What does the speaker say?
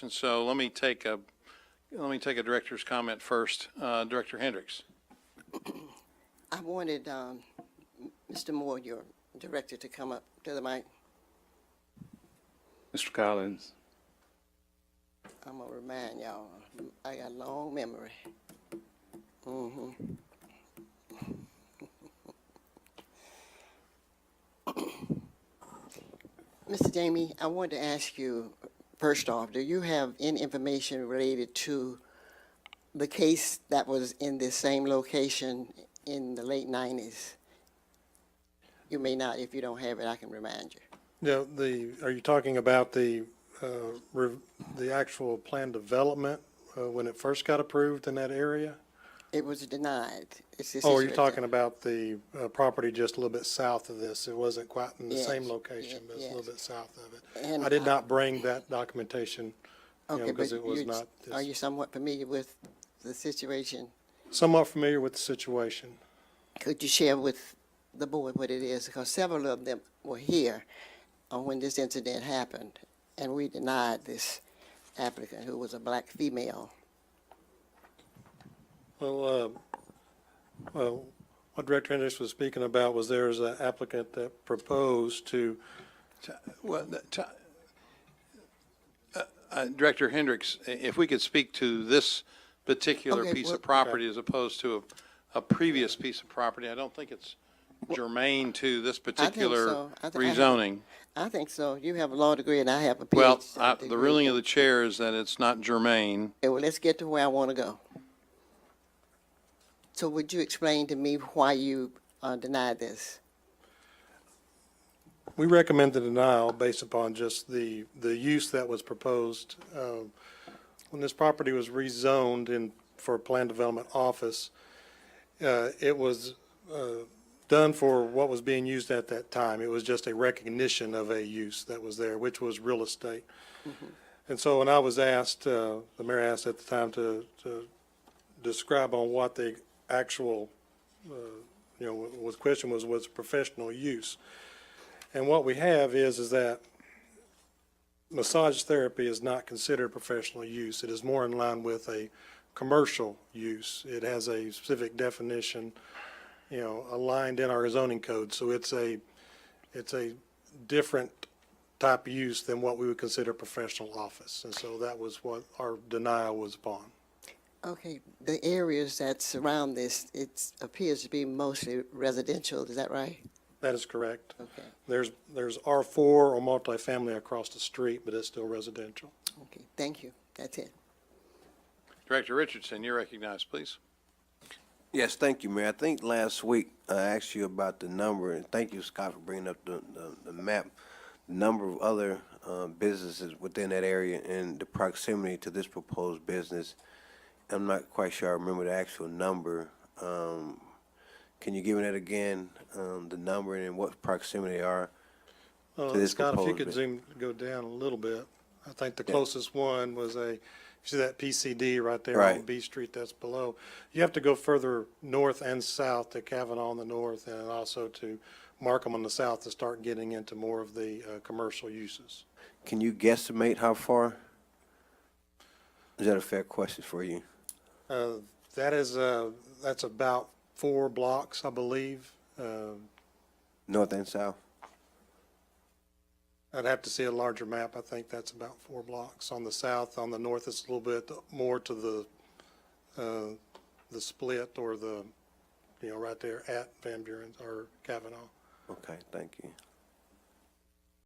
And so let me take a director's comment first. Director Hendrix. I wanted Mr. Moore, your director, to come up to the mic. Mr. Collins. I'm going to remind y'all, I got a long memory. Mr. Jamie, I wanted to ask you, first off, do you have any information related to the case that was in this same location in the late 90s? You may not. If you don't have it, I can remind you. Yeah, are you talking about the actual plan development when it first got approved in that area? It was denied. It's this Oh, issue you're talking about the property just a little bit south of this. It wasn't quite in the same location, but it's a little bit south of it. And I did not bring that documentation, because it was not. Are you somewhat familiar with the situation? Somewhat familiar with the situation. Could you share with the board what it is? Because several of them were here when this incident happened, and we denied this applicant, who was a black female. Well, what Director Hendrix was speaking about was there's an applicant that proposed to. Director Hendrix, if we could speak to this particular piece of property as opposed to a previous piece of property, I don't think it's germane to this particular rezoning. I think so. You have a law degree and I have a PhD. Well, the ruling of the chair is that it's not germane. Okay, well, let's get to where I want to go. So would you explain to me why you denied this? We recommend the denial based upon just the use that was proposed. When this property was rezoned for a plan development office, it was done for what was being used at that time. It was just a recognition of a use that was there, which was real estate. And so when I was asked, the mayor asked at the time to describe on what the actual, was question was professional use. And what we have is that massage therapy is not considered professional use. It is more in line with a commercial use. It has a specific definition, aligned in our zoning code. So it's a different type of use than what we would consider professional office. And so that was what our denial was upon. Okay, the areas that surround this, it appears to be mostly residential. Is that right? That is correct. Okay. There's R4 or multifamily across the street, but it's still residential. Okay, thank you. That's it. Director Richardson, you're recognized, please. Yes, thank you, Mayor. I think last week I asked you about the number, and thank you, Scott, for bringing up the map, the number of other businesses within that area and the proximity to this proposed business. I'm not quite sure I remember the actual number. Can you give me that again, the number and what proximity they are to this Scott, if you proposed could go down a little bit. I think the closest one was you see that PCD right there on B Street that's below. You have to go further north and south to Kavanaugh on the north and also to Markham on the south to start getting into more of the commercial uses. Can you guesstimate how far? Is that a fair question for you? That's about 4 blocks, I believe. North and south? I'd have to see a larger map. I think that's about 4 blocks. On the south, on the north, it's a little bit more to the split or right there at Van Buren or Kavanaugh. Okay, thank you.